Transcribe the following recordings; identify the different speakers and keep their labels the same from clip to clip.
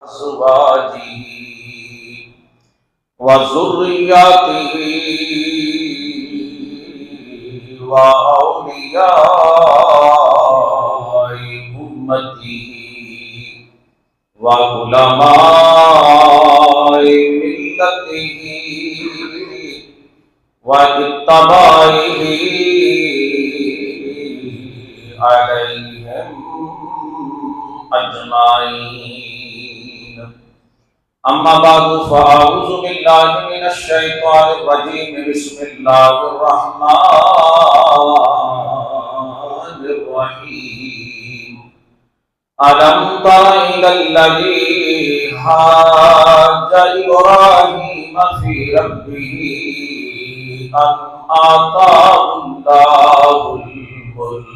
Speaker 1: أزواجه وذرياته وأولياء أمته وعلماء ملته واتباعه عليهم أجمعين. أما بعد فأعوذ بالله من الشيطان الرجيم. بسم الله الرحمن الرحيم. ألم تر إلى الذي حاج إبراهيم في ربه أن آتاه الله الملك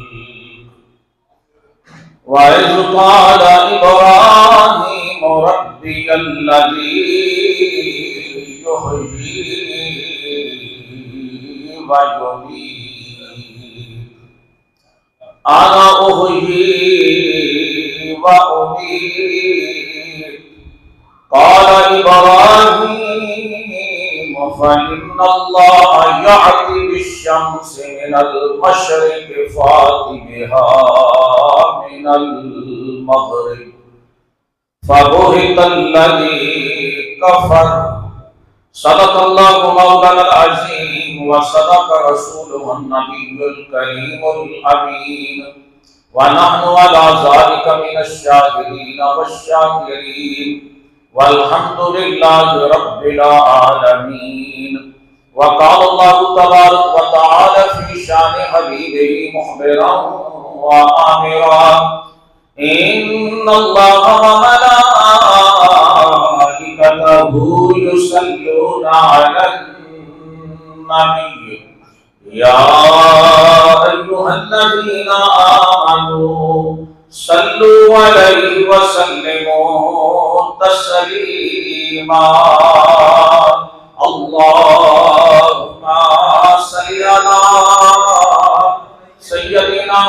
Speaker 1: وإذ قال إبراهيم ربي الذي يحيي ويميت أنا أحيي وأميت قال إبراهيم فإن الله يأتي بالشمس من المشرق فأت بها من المغرب فبهت الذي كفر. صدق الله مولانا العظيم وصدق رسوله النبي الكريم الأمين ونحن على ذلك من الشاهدين والشاكرين والحمد لله رب العالمين. وقال الله تبارك وتعالى في شان حبيبه مخبرا وآمرا إن الله وملائكته يصلون على النبي يا أيها الذين آمنوا صلوا عليه وسلموا تسليما. اللهم صل على سيدنا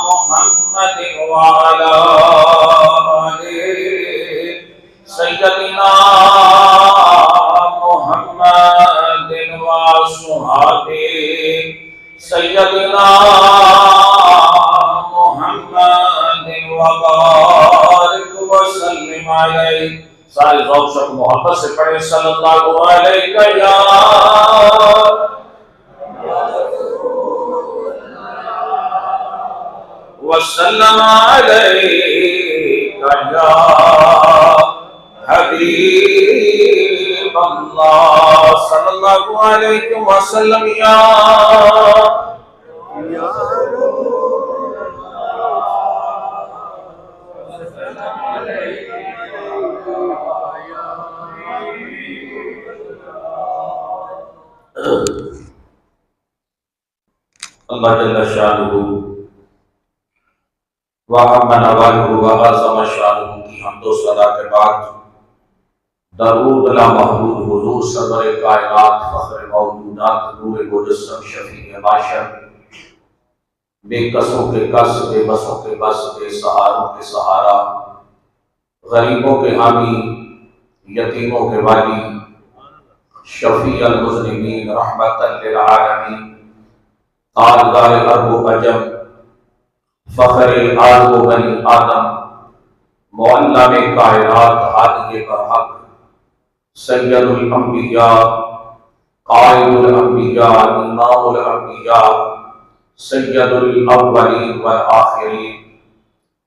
Speaker 1: محمد وعلى آل سيدنا محمد وصحبه سيدنا محمد وبارك وسلم عليه. سارے ذوق شوق محبت سے پڑھیں صلی اللہ علیہ وسلم علیک یا حبیب اللہ صلی اللہ علیہ وسلم یا اللہ جل شانہ وعم نوالہ وعظم شانہ کی حمد و ثنا کے بعد درود علی محمود حضور سرور کائنات فخر موجودات نور مجسم شفیع معاشر بے کسوں کے کس بے بسوں کے بس بے سہاروں کے سہارا غریبوں کے حامی یتیموں کے والی شفیع المذنبین رحمت للعالمین تاجدار عرب و عجم فخر آدم و بنی آدم معلم کائنات ہادی برحق سید الانبیاء قائد الانبیاء امام الانبیاء سید الاولین والآخرین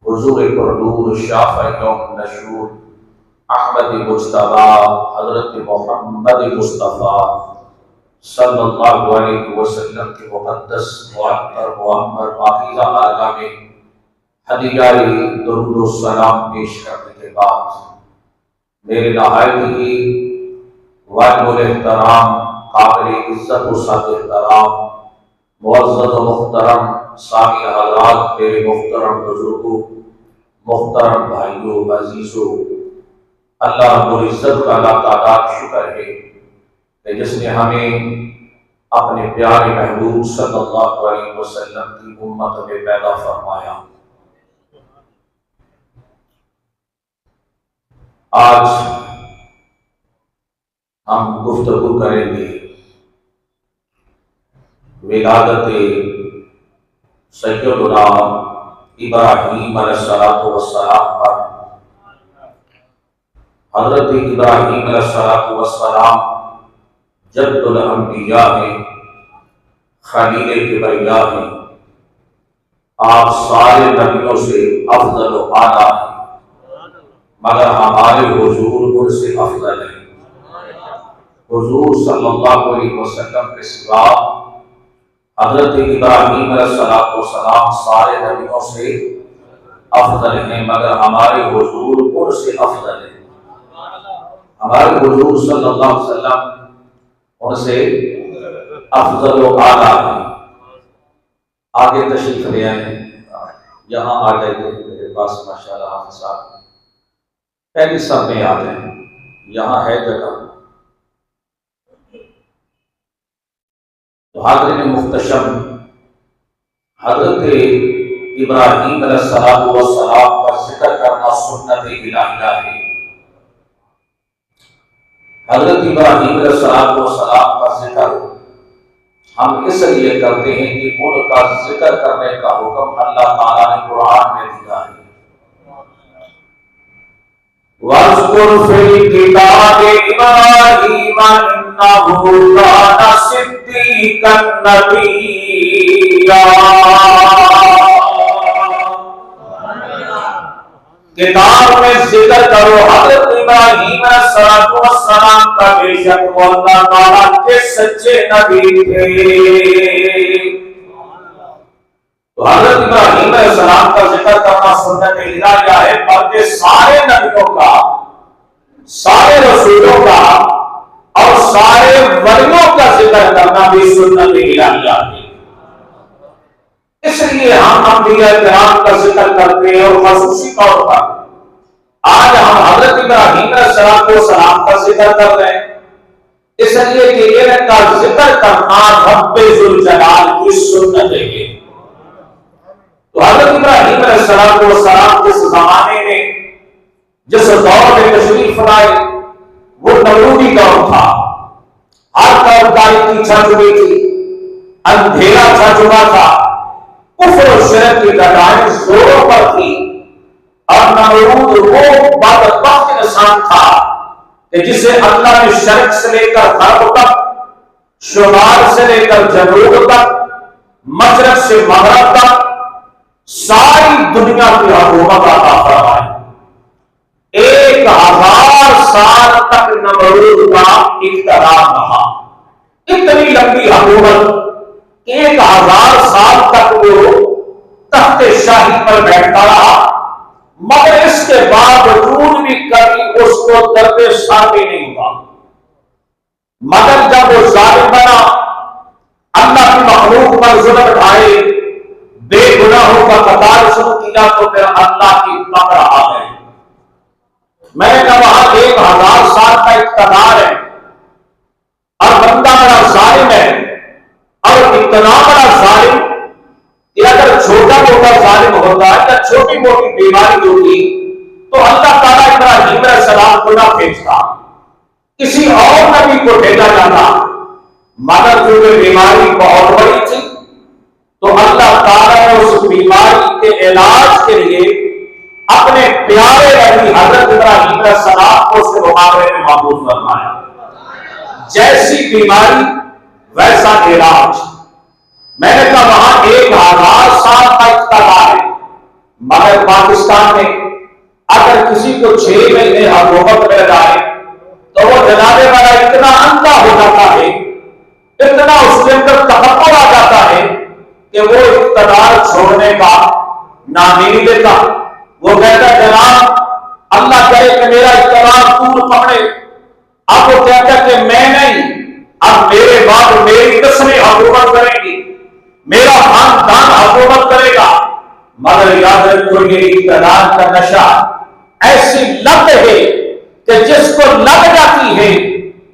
Speaker 1: حضور پرنور شافع یوم نشور احمد مجتبی حضرت محمد مصطفیٰ صلی اللہ علیہ وسلم کے مقدس معطر معمر پاکیزہ بارگاہ میں ہدیہ درود و سلام پیش کرنے کے بعد میرے نہایت ہی واجب الاحترام قابل عزت و صد احترام معزز و محترم سامع حضرات، میرے محترم بزرگوں، محترم بھائیوں، عزیزوں، اللہ رب العزت کا لاتعداد شکر ہے کہ جس نے ہمیں اپنے پیارے محبوب صلی اللہ علیہ وسلم کی امت میں پیدا فرمایا۔ آج ہم گفتگو کریں گے ولادت سیدنا ابراہیم علیہ السلام پر۔ حضرت ابراہیم علیہ السلام جد الانبیاء ہیں، خلیل کبریا ہیں، آپ سارے نبیوں سے افضل و اعلیٰ ہیں، مگر ہمارے حضور ان سے افضل ہیں۔ حضور صلی اللہ علیہ وسلم کے سوا حضرت ابراہیم علیہ السلام سارے نبیوں سے افضل ہیں، مگر ہمارے حضور ان سے افضل ہیں۔ ہمارے حضور صلی اللہ علیہ وسلم ان سے افضل و اعلیٰ ہیں۔ آگے تشریف لے آئیں، یہاں آ جائیں میرے پاس ماشاءاللہ حافظ صاحب پہلی سب میں آ جائیں، یہاں ہے جگہ۔ تو حاضرین محتشم، حضرت ابراہیم علیہ السلام پر ذکر کرنا سنت الہیہ ہے۔ حضرت ابراہیم علیہ السلام کا ذکر ہم اس لیے کرتے ہیں کہ ان کا ذکر کرنے کا حکم اللہ تعالیٰ نے قرآن میں دیا ہے۔ وَاذْكُرْ فِي الْكِتَابِ إِبْرَاهِيمَ إِنَّهُ كَانَ صِدِّيقًا نَبِيًّا۔ کتاب میں ذکر کرو حضرت ابراہیم علیہ السلام کا، بے شک وہ اللہ تعالیٰ کے سچے نبی تھے۔ تو حضرت ابراہیم علیہ السلام کا ذکر کرنا سنت الہیہ ہے، بلکہ سارے نبیوں کا، سارے رسولوں کا اور سارے ولیوں کا ذکر کرنا بھی سنت الہیہ ہے۔ اس لیے ہم انبیاء کرام کا ذکر کرتے ہیں، اور خصوصی طور پر آج ہم حضرت ابراہیم علیہ السلام کا ذکر کر رہے ہیں، اس لیے کہ ان کا ذکر کرنا رب ذوالجلال کی سنت ہے۔ تو حضرت ابراہیم علیہ السلام جس زمانے میں، جس دور میں تشریف لائے، وہ نمرودی دور تھا۔ ہر طرف تاریکی چھا چکی تھی، اندھیرا چھا چکا تھا، کفر و شرک کی لڑائی زوروں پر تھی، اور نمرود وہ بدبخت انسان تھا کہ جسے اللہ نے شرق سے لے کر غرب تک، شمال سے لے کر جنوب تک، مشرق سے مغرب تک ساری دنیا کی حکومت عطا فرمائی۔ 1000 سال تک نمرود کا اقتدار رہا، اتنی لمبی حکومت، 1000 سال تک وہ تخت شاہی پر بیٹھتا رہا، مگر اس کے باوجود بھی کبھی اس کو درد سر بھی نہیں ہوا۔ مگر جب وہ ظالم بنا، اللہ کی مخلوق پر ظلم ڈھائے، بے گناہوں کا قتال شروع کیا، تو پھر اللہ کی قہر آ گئی۔ میں نے کہا وہاں 1000 سال کا اقتدار ہے، اور بندہ بڑا ظالم ہے، اور اتنا بڑا ظالم کہ اگر چھوٹا موٹا ظالم ہوتا ہے یا چھوٹی موٹی بیماری ہوتی تو اللہ تعالیٰ ابراہیم علیہ السلام کو نہ بھیجتا، کسی اور نبی کو بھیجا جاتا، مگر چونکہ بیماری بہت بڑی تھی تو اللہ تعالیٰ نے اس بیماری کے علاج کے لیے اپنے پیارے نبی حضرت ابراہیم علیہ السلام کو اس کے مقابلے میں محفوظ فرمایا۔ جیسی بیماری ویسا علاج۔ میں نے کہا وہاں 1000 سال کا اقتدار ہے، مگر پاکستان میں اگر کسی کو 6 مہینے حکومت مل جائے تو وہ جنابے والا اتنا اندھا ہو جاتا ہے، اتنا اس کے اندر تفکر آ جاتا ہے کہ وہ اقتدار چھوڑنے کا نام نہیں دیتا۔ وہ کہتا ہے جناب اللہ کرے کہ میرا اقتدار طول پکڑے، اب وہ کہتا ہے کہ میں نہیں، اب میرے بعد میری نسلیں حکومت کریں گی، میرا خاندان حکومت کرے گا۔ مگر یاد رکھو یہ اقتدار کا نشہ ایسی لت ہے کہ جس کو لگ جاتی ہے،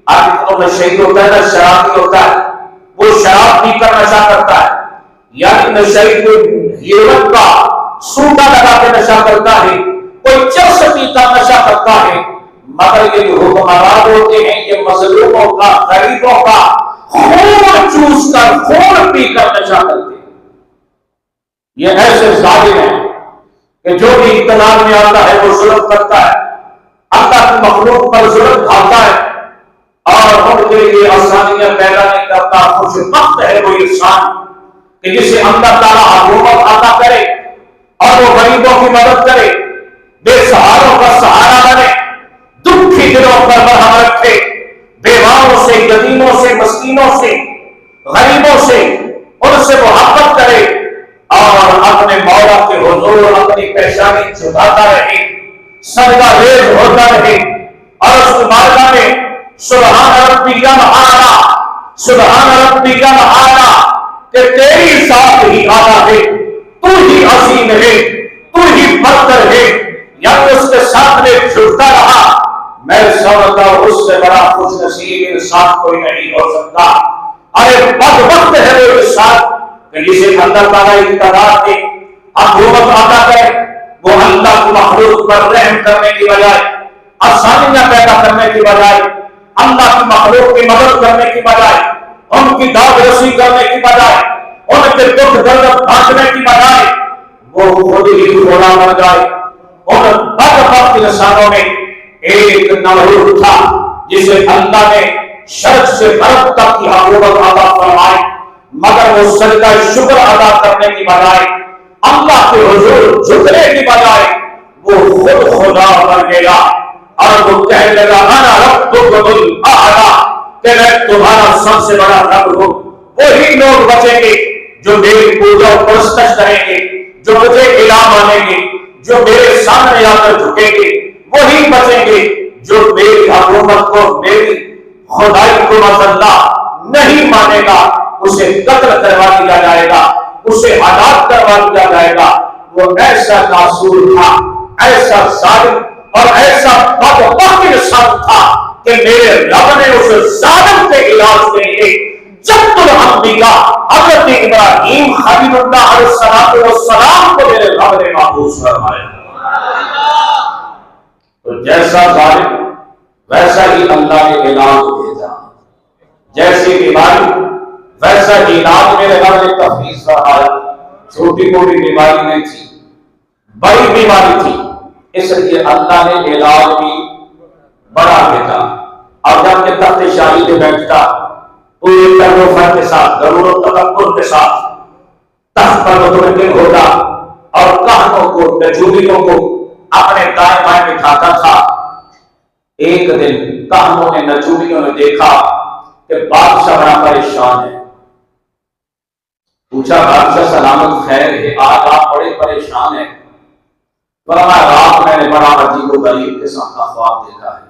Speaker 1: آج تو نشے ہوتا ہے نا، شرابی ہوتا ہے، وہ شراب پی کر نشہ کرتا ہے، یعنی نشے کو ہیروئن کا سوٹا لگا کے نشہ کرتا ہے، کوئی چرس پیتا نشہ کرتا ہے، مگر یہ جو حکمران ہوتے ہیں یہ مظلوموں کا، غریبوں کا خون چوس کر، خون پی کر نشہ کرتے ہیں۔ یہ ایسے ظالم ہیں کہ جو بھی اقتدار میں آتا ہے وہ ظلم کرتا ہے، اللہ کی مخلوق پر ظلم ڈھاتا ہے اور ان کے لیے آسانیاں پیدا نہیں کرتا۔ خوش بخت ہے وہ انسان کہ جسے اللہ تعالیٰ حکومت عطا کرے اور وہ غریبوں کی مدد کرے، بے سہاروں کا سہارا بنے، دکھی دلوں پر مرہم رکھے، بیواؤں سے، یتیموں سے، مسکینوں سے، غریبوں سے، ان سے محبت کرے اور اپنے مولا کے حضور اپنی پیشانی جھکاتا رہے، صدقہ ریز ہوتا رہے اور اس مبارکہ میں سبحان ربی الاعلی، سبحان ربی الاعلی کہ تیری ذات ہی اعلیٰ ہے، تو ہی عظیم ہے، تو ہی برتر ہے، یعنی اس کے سامنے جھکتا رہا۔ میں سمجھتا ہوں اس سے بڑا خوش نصیب انسان کوئی نہیں ہو سکتا۔ ارے بدبخت ہے وہ انسان کہ جسے اللہ تعالیٰ اقتدار دے، حکومت عطا کرے، وہ اللہ کی مخلوق پر رحم کرنے کی بجائے، آسانیاں پیدا کرنے کی بجائے، اللہ کی مخلوق کی مدد کرنے کی بجائے، ان کی داد رسی کرنے کی بجائے، ان کے دکھ درد بانٹنے کی بجائے وہ خود ہی کھولا بن جائے۔ ان بدبخت انسانوں میں ایک نمرود تھا جسے اللہ نے شرک سے برف تک کی حکومت عطا فرمائی، مگر وہ سجدہ شکر ادا کرنے کی بجائے، اللہ کے حضور جھکنے کی بجائے وہ خود خدا بن گیا اور وہ کہنے لگا انا ربکم الاعلی کہ میں تمہارا سب سے بڑا رب ہوں۔ وہی لوگ بچیں گے جو میری پوجا و پرستش کریں گے، جو مجھے الہ مانیں گے، جو میرے سامنے آ کر جھکیں گے، وہی بچیں گے جو میری حکومت کو، میری خدائی کو مذلہ نہیں مانے گا، اسے قتل کروا دیا جائے گا، اسے ہلاک کروا دیا جائے گا۔ وہ ایسا ناسور تھا، ایسا ظالم اور ایسا بدبخت انسان تھا کہ میرے رب نے اس ظالم کے علاج کے لیے جب الانبیاء حضرت ابراہیم خلیل اللہ علیہ السلام کو میرے رب نے محفوظ فرمایا۔ تو جیسا ظالم ویسا ہی اللہ نے علاج بھیجا، جیسی بیماری ویسا ہی علاج میرے رب نے تفویض فرمایا۔ چھوٹی موٹی بیماری نہیں تھی، بڑی بیماری تھی، اس لیے اللہ نے علاج بھی بڑا بھیجا۔ اور جب کہ تخت شاہی پہ بیٹھتا پورے تر و فر کے ساتھ، غرور و تکبر کے ساتھ تخت پر متمکن ہوتا اور کہنوں کو، نجومیوں کو اپنے دائیں بائیں بٹھاتا تھا۔ ایک دن کہنوں نے، نجومیوں نے دیکھا کہ بادشاہ بڑا پریشان ہے۔ پوچھا بادشاہ سلامت خیر ہے، آج آپ بڑے پریشان ہیں؟ فرمایا رات میں نے بڑا عجیب و غریب قسم کا خواب دیکھا ہے۔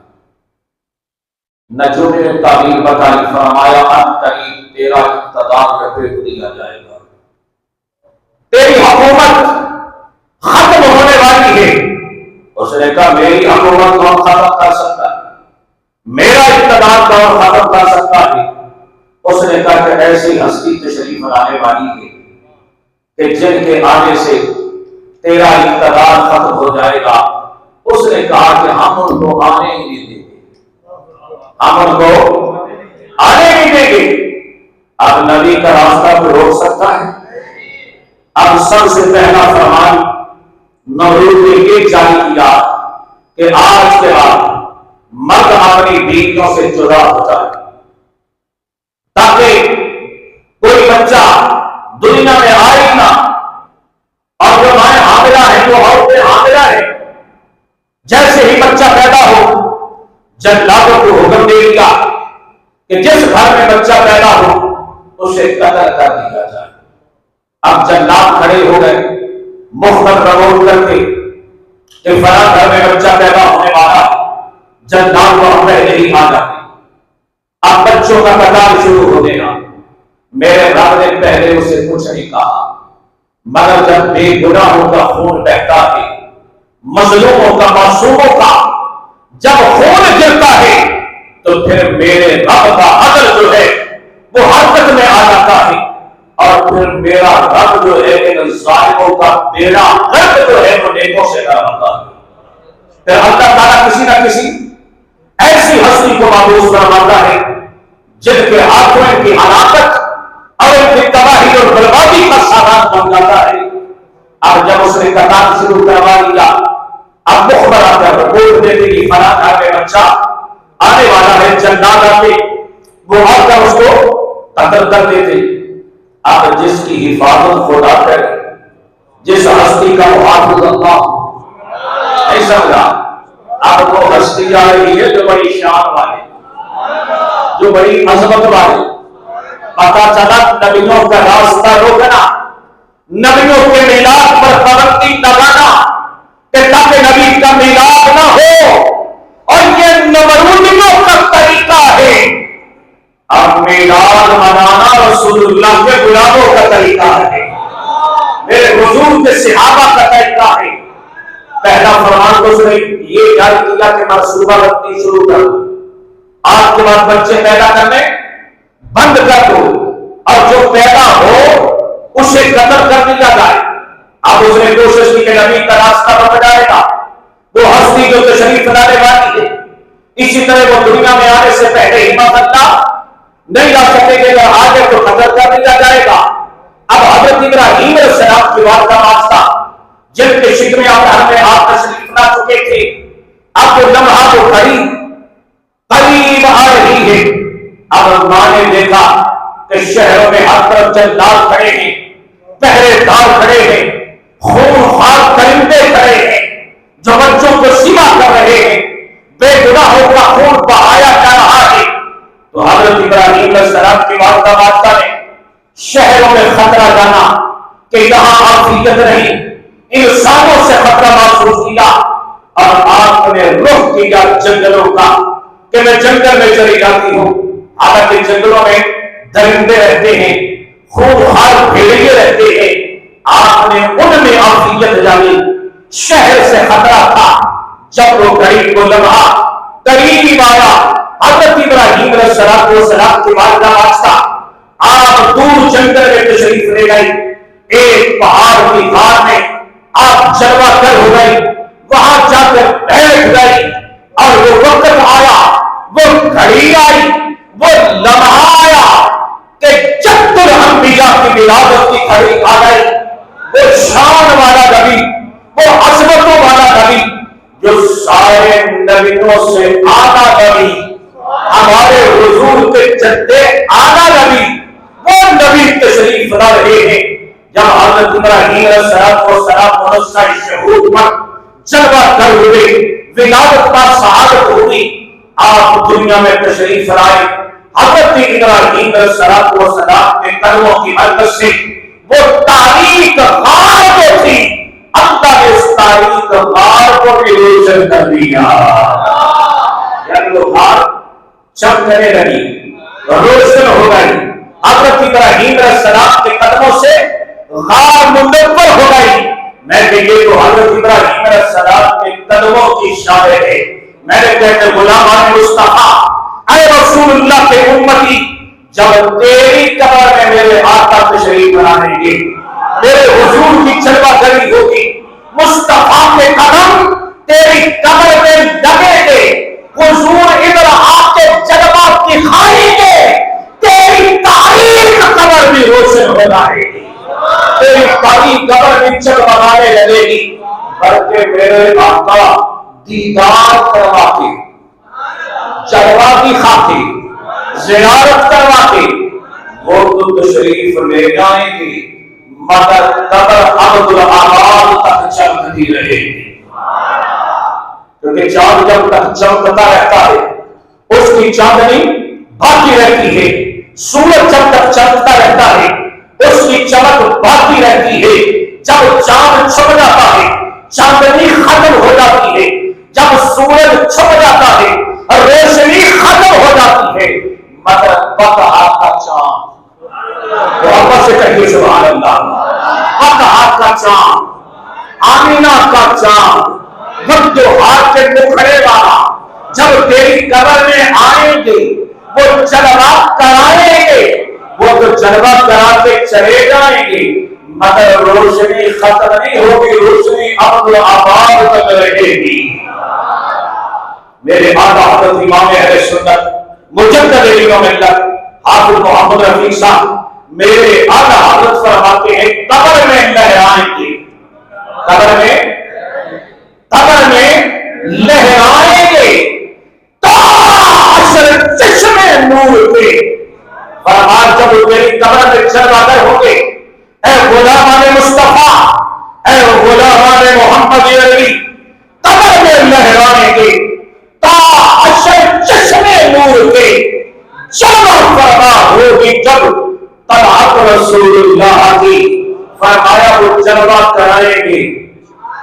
Speaker 1: نجومی نے تعبیر بتائی، فرمایا ان قریب تیرا اقتدار لپیٹ دیا جائے گا، تیری حکومت ختم ہونے والی ہے۔ اس نے کہا میری حکومت کون ختم کر سکتا ہے؟ میرا اقتدار کون ختم کر سکتا ہے؟ اس نے کہا کہ ایسی ہستی تشریف لانے والی ہے کہ جن کے آنے سے تیرا اقتدار ختم ہو جائے گا۔ اس نے کہا کہ ہم ان کو آنے ہی نہیں دیں گے، ہم ان کو آنے نہیں دیں گے۔ اب نبی کا راستہ کو روک سکتا ہے؟ اب سب سے پہلا فرمان نمرود نے یہ جاری کیا کہ آج کے بعد مرد اپنی بیویوں سے جدا ہوتا ہے تاکہ کوئی بچہ دنیا میں آئے نہ، اور جو مائیں حاملہ ہیں، جو عورتیں حاملہ ہیں، جیسے ہی بچہ پیدا ہو جلادوں کو حکم دے دیا کہ جس گھر میں بچہ پیدا ہو اسے قتل کر دیا جائے۔ اب جلاد کھڑے ہو گئے مختلف رپورٹ کر کے کہ فلاں گھر میں بچہ پیدا ہونے والا، جلاد کو ہم پہلے ہی آ جاتے، اب بچوں کا قتال شروع ہو گیا۔ میرے رب نے پہلے اسے کچھ نہیں کہا، مگر جب بے گناہوں کا خون بہتا ہے، مظلوموں کا، معصوموں کا جب خون گرتا ہے تو پھر میرے رب کا عدل جو ہے وہ حرکت میں آ جاتا ہے، اور پھر میرا رب جو ہے ان ظالموں کا بیڑا غرق جو ہے وہ نیکوں سے کرواتا ہے۔ پھر اللہ تعالیٰ کسی نہ کسی محفوظ فرماتا ہے جن کے ہاتھوں ان کی ہلاکت اور ان کی تباہی اور بربادی کا سامان بن جاتا ہے۔ اب جب اس نے قطار شروع کروا لیا، اب مخبر آتا ہے، رپورٹ دیتے کہ فلاں گھر میں بچہ آنے والا ہے، جنات آتے وہ آ کر اس کو قتل کر دیتے۔ اب جس کی حفاظت خدا کرے، جس ہستی کا محافظ اللہ نہیں سمجھا، اب وہ ہستی آ رہی ہے جو بڑی شان والے، جو بڑی عظمت والے۔ پتا چلا نبیوں کا راستہ روکنا، نبیوں کے میلاد پر پابندی لگانا کہ تاکہ نبی کا میلاد نہ ہو، اور یہ نمرودیوں کا طریقہ ہے۔ اب میلاد منانا رسول اللہ کے غلاموں کا طریقہ ہے، میرے حضور کے صحابہ کا طریقہ ہے۔ پہلا فرمان تو اس نے یہ جاری کیا کہ منصوبہ بندی شروع کر دو، آج کے بعد بچے پیدا کرنے بند کر دو، اور جو پیدا ہو اسے قتل کر دیا جائے۔ اب اس نے کوشش کی کہ نبی کا راستہ بن جائے گا، وہ ہستی جو تشریف لانے والی ہے، اسی طرح وہ دنیا میں آنے سے پہلے ہی اللہ نہیں لا سکتے کہ اگر آگے تو قتل کر دیا جائے گا۔ اب حضرت ابراہیم علیہ السلام کی بات کا واسطہ جن کے شکر میں آپ تشریف لا چکے تھے، اب وہ لمحہ تو قریب آ رہی ہے۔ اب ماں نے دیکھا کہ شہروں میں ہر طرف جلاد کھڑے ہیں، پہرے دار کھڑے ہیں، خونخوار درندے کھڑے ہیں جو بچوں کو سیما کر رہے ہیں، بے گناہوں کا خون بہایا جا رہا ہے۔ تو حضرت ابراہیم علیہ السلام کی بات کا واسطہ نے شہروں میں خطرہ جانا کہ یہاں عافیت نہیں، انسانوں سے خطرہ محسوس کیا، اور آپ نے رخ کیا جنگلوں کا کہ میں جنگل میں چلی جاتی ہوں۔ حالانکہ جنگلوں میں درندے رہتے ہیں، خونخوار بھیڑیے رہتے ہیں، آپ نے ان میں عافیت جانی، شہر سے خطرہ تھا۔ جب وہ قریب کو لمحہ قریب آیا، حضرت ابراہیم علیہ السلام کی بات کا واسطہ آپ دور جنگل میں تشریف لے گئی، ایک پہاڑ کی غار میں آپ جلوہ گر ہو گئی، وہاں جا کر بیٹھ گئی، اور وہ وقت آیا، وہ گھڑی آئی، وہ لمحہ آیا کہ جد الانبیاء کی ولادت کی گھڑی آ گئی۔ وہ شان والا نبی، وہ عظمتوں والا نبی، جو سارے نبیوں سے اعلیٰ نبی، ہمارے حضور کے جدے اعلیٰ نبی، وہ نبی تشریف لا رہے ہیں۔ جب حضرت ابراہیم علیہ السلام منصہ شہود پر جلوہ گر ہوئے، ولادت کا سعادت ہوئی، آپ دنیا میں تشریف لائے۔ حضرت ابراہیم علیہ السلام کے قدموں کی برکت سے وہ تاریخ غار جو تھی، اللہ نے اس تاریخ غار کو بھی روشن کر دیا، یعنی وہ غار چمکنے لگی، روشن ہو گئی۔ حضرت ابراہیم علیہ السلام کے قدموں سے غار منور ہو گئی۔ میں کہ یہ تو حضرت ابراہیم علیہ السلام کے قدموں کی شان ہے۔ میں نے کہتے غلامان مصطفیٰ، اے رسول اللہ کے امتی، جب تیری قبر میں میرے آقا تشریف لانے گے، میرے حضور کی جلوہ گری ہوگی، مصطفیٰ کے قدم تیری قبر میں لگیں گے، حضور ادھر آپ کے جلوہ دکھائیں گے، تیری تاریخ قبر بھی روشن ہو جائے گی، تیری تاریخ قبر بھی چمکانے لگے گی، بلکہ میرے آقا دیدار کروا کے، جلوہ کی خاطر زیارت کروا کے وہ تو تشریف لے جائیں گے، مگر قبر عبدالآباد تک چمکتی رہے گی، کیونکہ چاند جب تک چمکتا رہتا ہے اس کی چاندنی باقی رہتی ہے، سورج جب تک چمکتا رہتا ہے اس کی چمک باقی رہتی ہے۔ جب چاند چھپ جاتا ہے چاندنی ختم ہو جاتی ہے، جب سورج چھپ جاتا ہے اور روشنی ختم ہو جاتی ہے، مگر بقا کا چاند، محبت سے کہیے سبحان اللہ، بقا کا چاند، آمینہ کا چاند، وقت کے مکھڑے والا جب تیری قبر میں آئیں گے وہ جلوہ کرائیں گے، وہ تو جلوہ کرا کے چلے جائیں گے، مگر روشنی ختم نہیں ہوگی، روشنی عبدالآباد تک رہے گی۔ میرے آقا حضرت امام اہل سنت مجدد علم ملت حافظ محمد رفیع صاحب میرے آقا حضرت فرماتے ہیں قبر میں لہرائیں گے، قبر میں لہرائیں گے تا حشر چشمے نور کے۔ فرمایا جب میری قبر میں چلواگر ہوں گے، اے غلامان مصطفیٰ، اے غلامان محمد عربی، قبر میں لہرائیں گے تا حشر چشمے نور کے۔ جمع فرما ہوگی جب طلعت رسول اللہ کی، فرمایا وہ جلوہ کرائیں گے،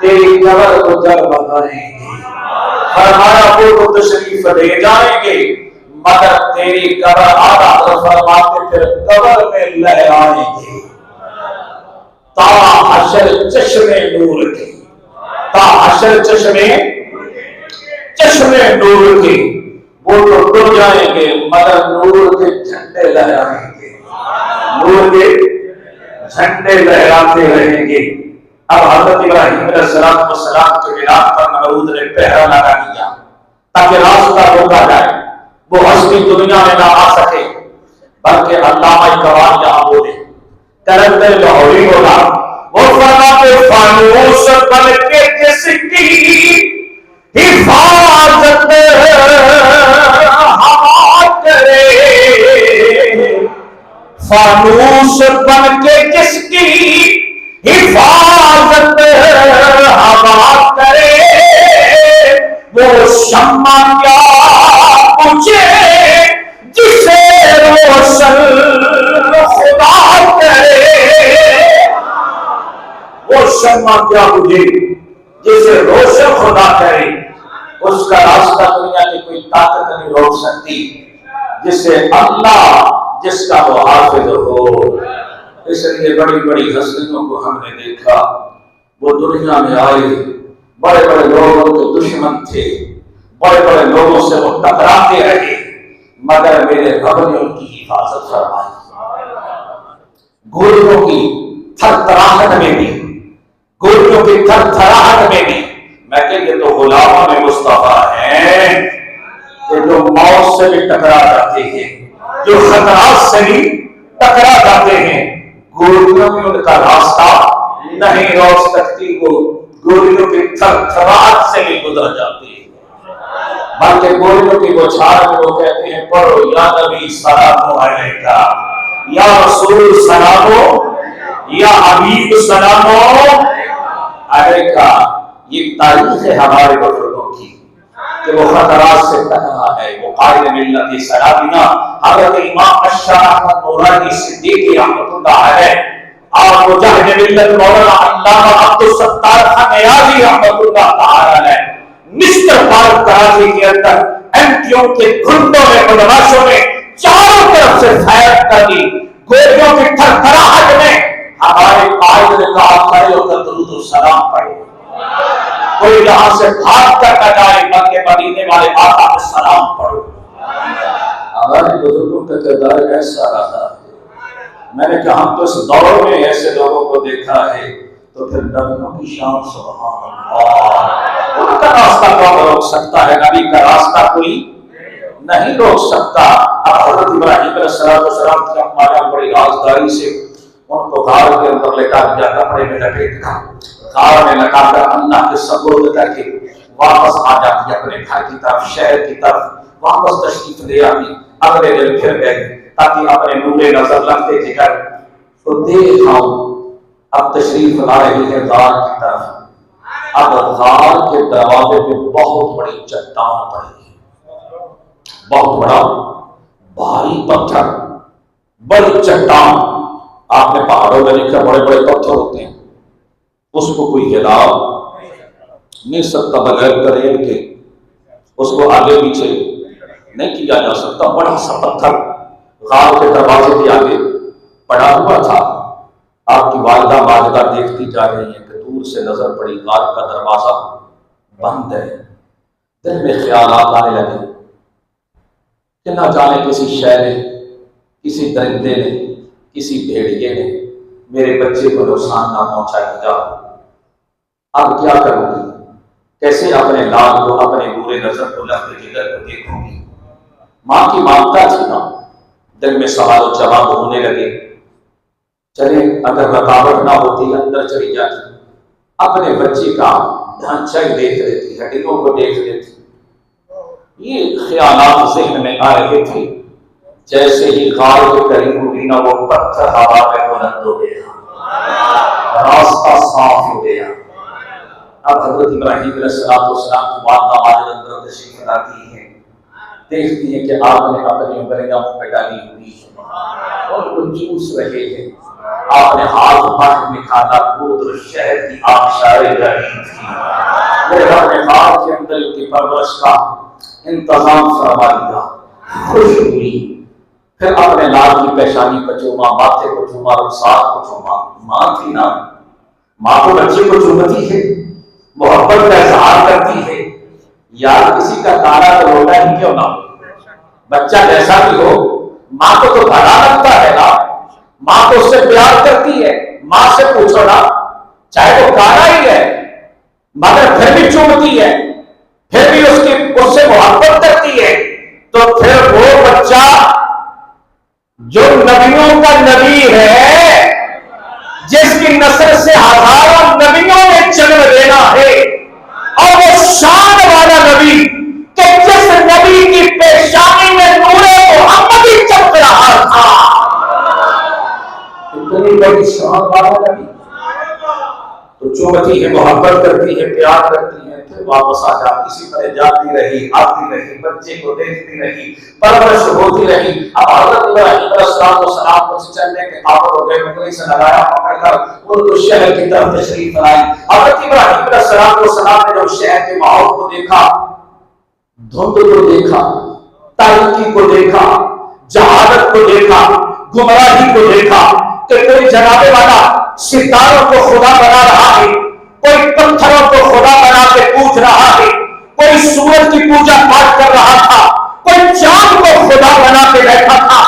Speaker 1: تیری قبر کو جلوہ کرائیں گے، فرمایا وہ تو تشریف لے جائیں گے مگر تیری قبر آدھا فرماتے پھر قبر میں لہرائیں گے تا حشر چشمے نور کے، تا حشر چشمے نور کے۔ وہ تو ڈر جائیں گے مگر نور کے جھنڈے لہرائیں گے، نور کے جھنڈے لہراتے رہیں گے۔ اب حضرت ابراہیم علیہ السلام کے ملاد پر نمرود نے پہرا لگا دیا تاکہ راستہ روکا جائے، وہ ہستی دنیا میں نہ آ سکے، بلکہ علامہ اقبال یہاں بولے کلندر لاہوری بولا، وہ فرماتے فانوس بن کے جس کی حفاظت ہوا کرے، فانوس بن کے جس کی حفاظت ہوا کرے، وہ شمع کیا پوچھے جسے روشن خدا کرے، وہ شمع کیا بجھے جسے روشن خدا کرے، اس کا راستہ دنیا کی کوئی طاقت نہیں روک سکتی، جسے اللہ جس کا وہ حافظ ہو۔ اس لیے بڑی بڑی ہستیوں کو ہم نے دیکھا، وہ دنیا میں آئے، بڑے بڑے لوگوں کے دشمن تھے، بڑے بڑے لوگوں سے وہ ٹکراتے رہے، مگر میرے رب نے ان کی حفاظت فرمائی۔ گولیوں کی تھر تھراہٹ میں بھی، گولیوں کی تھر تھراہٹ میں بھی میں کہ یہ تو غلامان مصطفیٰ ہیں کہ جو موت سے بھی ٹکرا جاتے ہیں، جو خطرات سے بھی ٹکرا جاتے ہیں، گولیوں میں ان کا راستہ نہیں روک سکتی، وہ گولیوں کی تھر تھراہٹ سے بھی گزر جاتے ہیں، بلکہ گولیوں کی بوچھار میں وہ کہتے ہیں پڑھو یا نبی سلام علیکہ، یا رسول سلام یا حبیب سلام علیکہ۔ یہ تاریخ ہے ہمارے بزرگوں کی کہ وہ خطرات سے ٹکرا ہے، وہ قائد ملت سلامنا حضرت امام اشرف احمد نورانی صدیقی رحمۃ اللہ علیہ، اور مجاہد ملت مولانا علامہ عبد الستار خان نیازی رحمۃ اللہ تعالی علیہ، مسٹر پارک کراچی کے اندر اینٹیوں کے گھنٹوں میں بدماشوں نے چاروں طرف سے فائر کر دی، گولیوں کی تھر تھراہٹ میں ہمارے قائد نے کہا کھڑے ہو کر درود و سلام پڑھو، کوئی یہاں سے بھاگ کر نہ جائے بلکہ مدینے والے آقا کو سلام پڑھو۔ ہمارے بزرگوں کا کردار ایسا رہا، میں نے کہا ہم تو اس دور میں ایسے لوگوں کو دیکھا ہے، تو پھر نبیوں کی شان سبحان اللہ، ان کا راستہ کون روک سکتا ہے؟ نبی کا راستہ کوئی نہیں روک سکتا۔ اب حضرت ابراہیم علیہ السلام کی اماں بڑی رازداری سے ان کو غار کے اندر لٹا دیا، کپڑے میں لپیٹ کر غار میں لٹا کر اللہ کے سپرد کر کے واپس آ جاتی اپنے گھر کی طرف، شہر کی طرف واپس تشریف لے آتی، اگلے دن پھر گئی تاکہ اپنے نور نظر لگتے جگر تو دیکھاؤں۔ اب تشریف لا رہی ہے غار کی طرف، اب غار کے دروازے پہ بہت بڑی چٹان پڑی ہے، بہت بڑا بھاری پتھر، بڑی چٹان۔ آپ نے پہاڑوں میں دیکھا بڑے بڑے پتھر ہوتے ہیں، اس کو کوئی ہلا نہیں سکتا بغیر کریل کے، اس کو آگے پیچھے نہیں کیا جا سکتا۔ بڑا سا پتھر غار کے دروازے کے آگے پڑا ہوا تھا۔ آپ کی والدہ ماجدہ دیکھتی جا رہی ہیں کہ دور سے نظر پڑی غار کا دروازہ بند ہے۔ دل میں خیالات آنے لگے کہ نہ جانے کسی شے نے، کسی درندے نے، کسی بھیڑیے نے میرے بچے کو نقصان نہ پہنچا دیا، اب کیا کروں گی؟ کیسے اپنے لال کو، اپنے نور نظر کو، لفظ جگر کو دیکھوں گی؟ ماں کی ممتا تھی نا، دل میں سوال و جواب ہونے لگے، چلے اگر رکاوٹ نہ ہوتی اندر چلی جاتی، اپنے بچے کا ڈھانچہ دیکھ لیتی، ہڈیوں کو دیکھ لیتی۔ یہ خیالات ذہن میں آ رہے تھے، جیسے ہی غار کے قریب ہوئی نہ، وہ پتھر ہوا میں بلند ہو گیا، راستہ صاف ہو گیا۔ اب حضرت ابراہیم علیہ السلام کی والدہ ہمارے اندر تشریف لاتی ہے، دیکھتی ہے کہ آپ نے اپنی انگلیاں منہ میں ڈالی ہوئی ہیں اور وہ چوس رہے ہیں۔ آپ نے ہاتھ باہر نکالا، دودھ اور شہد کی آبشاریں جاری تھی، وہ اپنے ہاتھ کے اندر کی پرورش کا انتظام فرما دیا، خوش ہوئی۔ پھر اپنے لال کی پیشانی کو چوما، ماتھے کو چوما، رخسار کو چوما۔ ماں تھی نا، ماں کو بچے کو چومتی ہے، محبت کا اظہار کرتی ہے۔ یار کسی کا تانا تو لوٹا ہی کیوں نہ ہو، بچہ جیسا بھی ہو ماں کو تو بھلا لگتا ہے نا، ماں تو اس سے پیار کرتی ہے۔ ماں سے پوچھو نا، چاہے وہ کانا ہی ہے مگر پھر بھی چومتی ہے، پھر بھی اس سے محبت کرتی ہے۔ تو پھر وہ بچہ جو نبیوں کا نبی ہے، جس کی نسل سے ہزاروں نبیوں نے جنم لینا ہے، اور وہ شان والا نبی کہ جس نبی کی پیشانی میں نور محمدی چمک رہا تھا، اتنی بڑی شان والا نبی تو چومتی ہے، محبت کرتی ہے، پیار کرتی ہے۔ پھر واپس آ جا، اسی طرح جاتی رہی، آتی رہی، بچے کو دیکھتی رہی، پرورش ہوتی رہی۔ اب حضرت ابراہیم علیہ السلام کو چلنے کے قابل ہو گئے، انگلی سے لگایا پکڑ کر ان کو شہر کی طرف تشریف لائی۔ حضرت ابراہیم علیہ السلام نے جب شہر کے ماحول کو دیکھا، دھند کو دیکھا، تاریکی کو دیکھا، جہالت کو دیکھا، گمراہی کو دیکھا کہ کوئی جنابے والا ستاروں کو خدا بنا رہا ہے، کوئی پتھروں کو خدا بنا کے پوچھ رہا ہے، کوئی سورج کی پوجا پاٹ کر رہا تھا، کوئی چاند کو خدا بنا کے بیٹھا تھا۔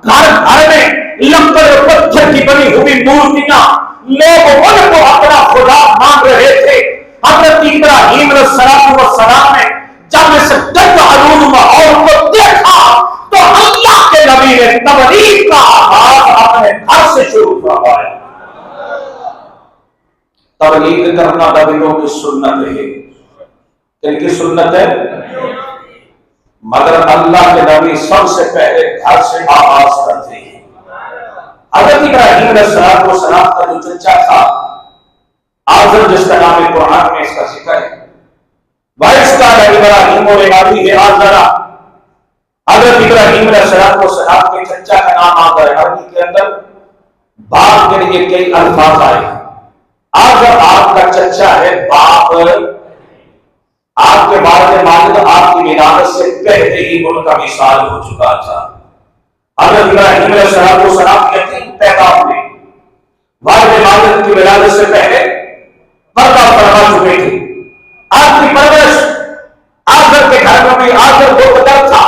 Speaker 1: گھر گھر میں لکڑ اور پتھر کی بنی ہوئی مورتیاں، لوگ ان کو اپنا خدا مان رہے تھے۔ حضرت ابراہیم علیہ السلام نے جب اس گند آلود ماحول کو دیکھا تو اللہ کے نبی نے تبلیغ کا آغاز اپنے گھر سے شروع فرمایا۔ تبلیغ کرنا نبیوں کی سنت ہے، ان کی سنت ہے، مگر اللہ کے نبی سب سے پہلے گھر سے آغاز کرتے ہیں۔ حضرت ابراہیم علیہ السلام کا جو چچا تھا آزر، جس کا نام قرآن میں اس کا ذکر ہے، وائس کا ابراہیم اور ابھی ہے آزرا۔ حضرت ابراہیم علیہ السلام کے چچا کا نام آزر ہے۔ عربی کے اندر باپ کے لیے کئی الفاظ آئے ہیں۔ آزر آپ کا چچا ہے، باپ آپ کے والد ماجد آپ کی ولادت سے پہلے ہی ان کا وصال ہو چکا تھا۔ حضرت ابراہیم علیہ السلام کے یتیم پیدا ہوئے، والد ماجد کی ولادت سے پہلے پردہ فرما چکے تھے۔ آپ کی پرورش آزر کے گھر میں بھی آزر بت تھا،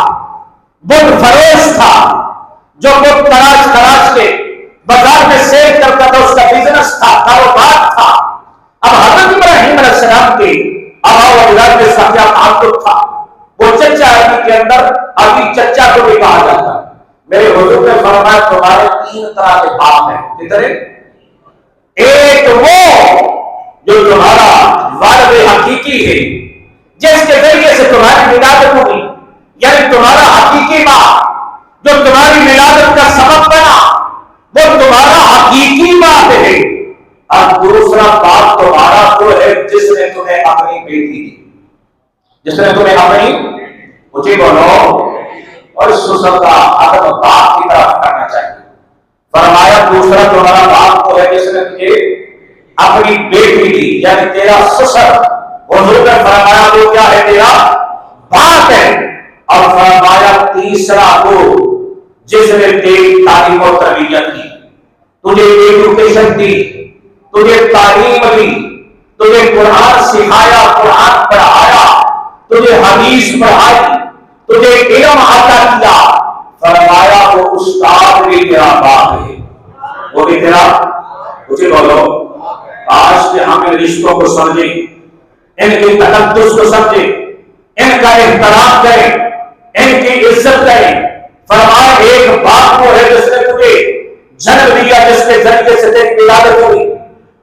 Speaker 1: بت فروش تھا، جو بت تراش کے بازار میں سیل کرتا تھا، اس کا بزنس تھا، کاروبار تھا۔ اب حضرت ابراہیم علیہ السلام کے آبا و اجداد کے ساتھ کیا تعلق تھا؟ وہ چچا عربی کے اندر ابھی چچا کو بھی کہا جاتا ہے۔ میرے حضور نے فرمایا تمہارے تین طرح کے باپ ہیں، کتنے؟ ایک وہ جو تمہارا والد حقیقی ہے، جس کے ذریعے سے تمہاری ولادت ہوئی، یعنی تمہارا حقیقی باپ جو تمہاری ولادت کا سبب بنا، وہ تمہارا حقیقی باپ ہے۔ اور دوسرا باپ تمہارا وہ ہے جس نے تمہیں اپنی بیٹی دی، جس نے تمہیں اپنی اونچی بولو اور سسر کا ادب باپ کی طرف کرنا چاہیے۔ فرمایا دوسرا تمہارا باپ وہ ہے جس نے تجھے اپنی بیٹی دی، یعنی تیرا سسر۔ حضور نے فرمایا وہ کیا ہے؟ تیرا باپ ہے۔ اور فرمایا تیسرا وہ جس نے تیری تعلیم و تربیت کی، تجھے ایجوکیشن دی، تجھے تعلیم دی، تجھے قرآن سکھایا، قرآن پڑھایا، تجھے حدیث پڑھائی، تجھے علم عطا کیا۔ فرمایا وہ استاد بھی تیرا باپ ہے، وہ بھی تیرا۔ مجھے بولو، آج کے ہم ان رشتوں کو سمجھیں، ان کے تقدس کو سمجھے، ان کا احترام کریں، ان کی عزت کریں۔ فرمایا ایک باپ وہ ہے جس نے تجھے جنم دیا، جس کے ذریعے سے تیری ولادت ہوئی،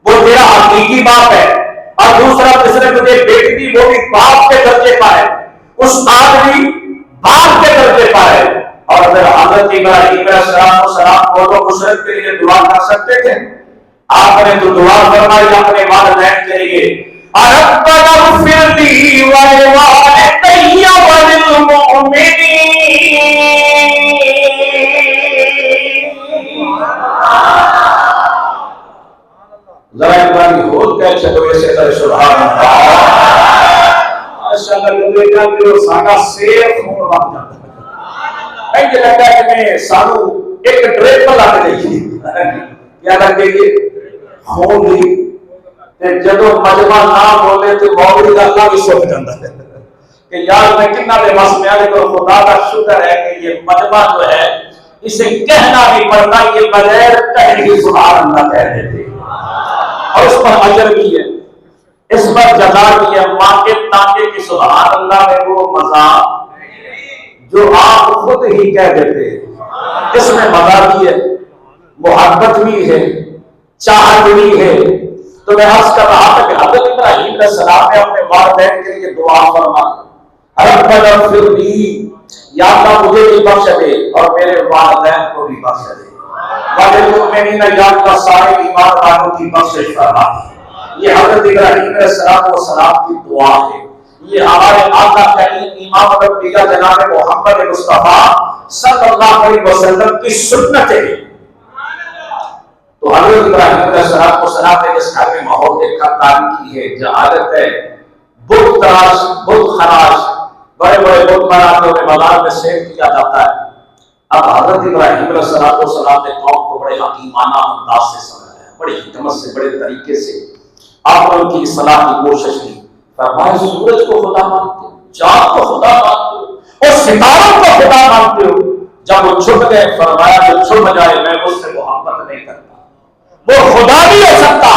Speaker 1: وہ تیرا حقیقی باپ ہے، اور دوسرا جس نے تجھے بیٹی دی وہ بھی باپ کے درجے پر ہے، اس آدمی باپ کے درجے پر ہے۔ اور پھر حضرت ابراہیم علیہ السلام کو تو مشرق کے لیے دعا کر سکتے تھے، آپ نے تو دعا فرمائی اپنے والدین کے لیے، ربنا اغفر لی ولوالدی وللمؤمنین۔ ذرا ایک بار ہوت کہہ چلو ایسے کرے سبحان اللہ، ماشاءاللہ دیکھا کہ وہ ساڈا سیف خون بن جاتا ہے، یہ لگتا ہے کہ میں سانو ایک ڈریپ پر لگ گئی، کیا لگ گئی؟ خون دی۔ جدو مجمع نہ بولے تو مولوی کا اللہ بھی سوچ جاتا ہے کہ یار میں کتنا بے بس میں آنے کو خدا کا شکر ہے کہ یہ مجمع جو ہے اسے کہنا نہیں پڑتا، یہ بغیر کہنے کی سبحان اللہ کہہ دیتے، اور اس پر اجر بھی ہے، اس پر جزا بھی ہے۔ ماں کے تانکے کی سبحان اللہ میں وہ مزہ جو آپ خود ہی کہہ دیتے، اس میں مزہ بھی ہے، محبت بھی ہے، چاہت بھی ہے۔ تو میں عرض کر رہا تھا کہ حضرت ابراہیم علیہ السلام نے اپنے والدین کے لیے دعا فرمائی، ربنا اغفر لی، یا اللہ مجھے بھی بخش دے اور میرے والدین کو بھی بخش دے، وللمؤمنین، یا اللہ سارے ایمان والوں کی بخشش فرما۔ یہ حضرت ابراہیم علیہ السلام کی دعا ہے، یہ ہمارے آقا کریم امام الانبیاء جناب محمد مصطفیٰ صلی اللہ علیہ وسلم کی سنت ہے۔ تو حضرت ابراہیم علیہ السلام نے جس گھر میں ماحول دیکھا تاریخی ہے، جہالت ہے، بت تراش، بت خراش، بڑے بڑے بت بناتے ہوئے بازار میں سیل کیا جاتا ہے۔ اب حضرت ابراہیم علیہ السلام نے قوم کو بڑے حکیمانہ انداز سے سمجھایا، بڑی حکمت سے، بڑے طریقے سے آپ نے ان کی اصلاح کی کوشش کی۔ فرمایا سورج کو خدا مانتے ہو، چاند کو خدا مانتے ہو اور ستاروں کو خدا مانتے ہو، جب وہ چھپ گئے فرمایا جو چھپ جائے میں اس سے محبت نہیں کرتا، وہ خدا بھی ہو سکتا۔